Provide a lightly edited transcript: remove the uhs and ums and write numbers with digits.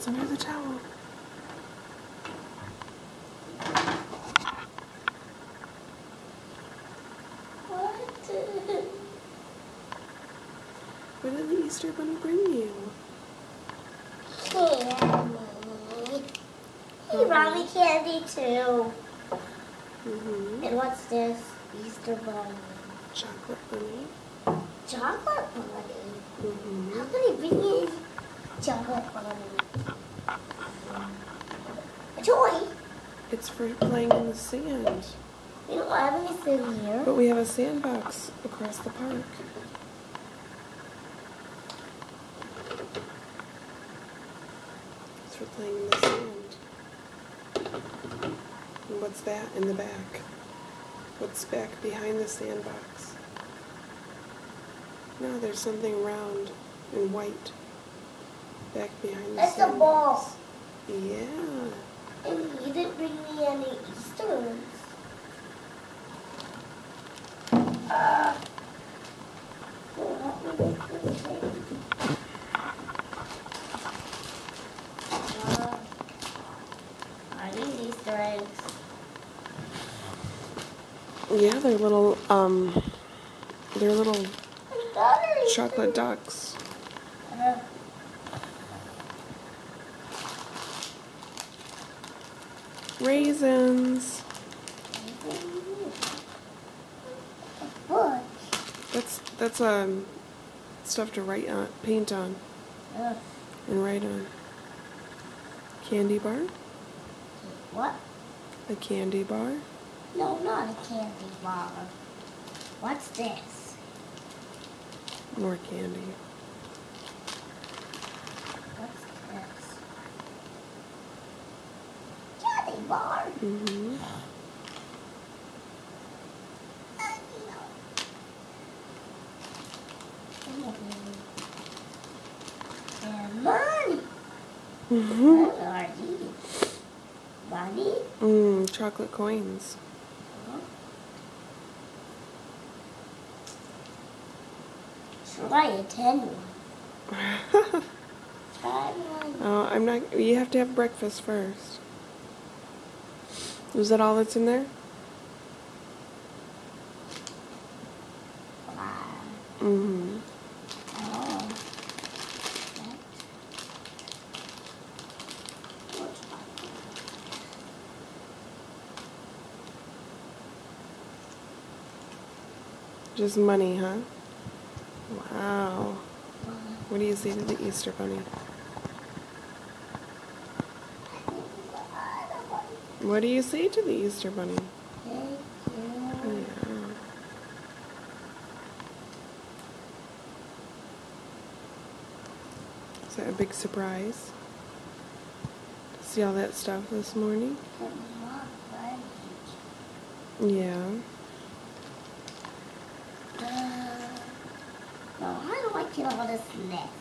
It's under the towel. What did the Easter Bunny bring you? Candy. He brought me candy too. And what's this? Easter Bunny. Chocolate bunny. Chocolate bunny? How can he bring me chocolate bunny? A toy? It's for playing in the sand. We don't have anything here. But we have a sandbox across the park. It's for playing in the sand. And what's that in the back? What's back behind the sandbox? No, there's something round and white back behind the That's sandbox. a ball. Yeah. And you didn't bring me any Easter ones. I need Easter eggs. Yeah, they're little chocolate ducks. Raisins. What? That's stuff to write on, paint on, and write on. Candy bar? What? A candy bar? No, not a candy bar. What's this? More candy. What's this? Candy bar. And money. What are these? Money? Chocolate coins. Try a 10 one. Try one. Oh, I'm not. You have to have breakfast first. Is that all that's in there? Wow. Mm-hmm. Oh. Just money, huh? Wow. What do you say to the Easter Bunny? What do you say to the Easter Bunny? Thank you. Yeah. Is that a big surprise? See all that stuff this morning? Yeah. No, I don't like all this mess.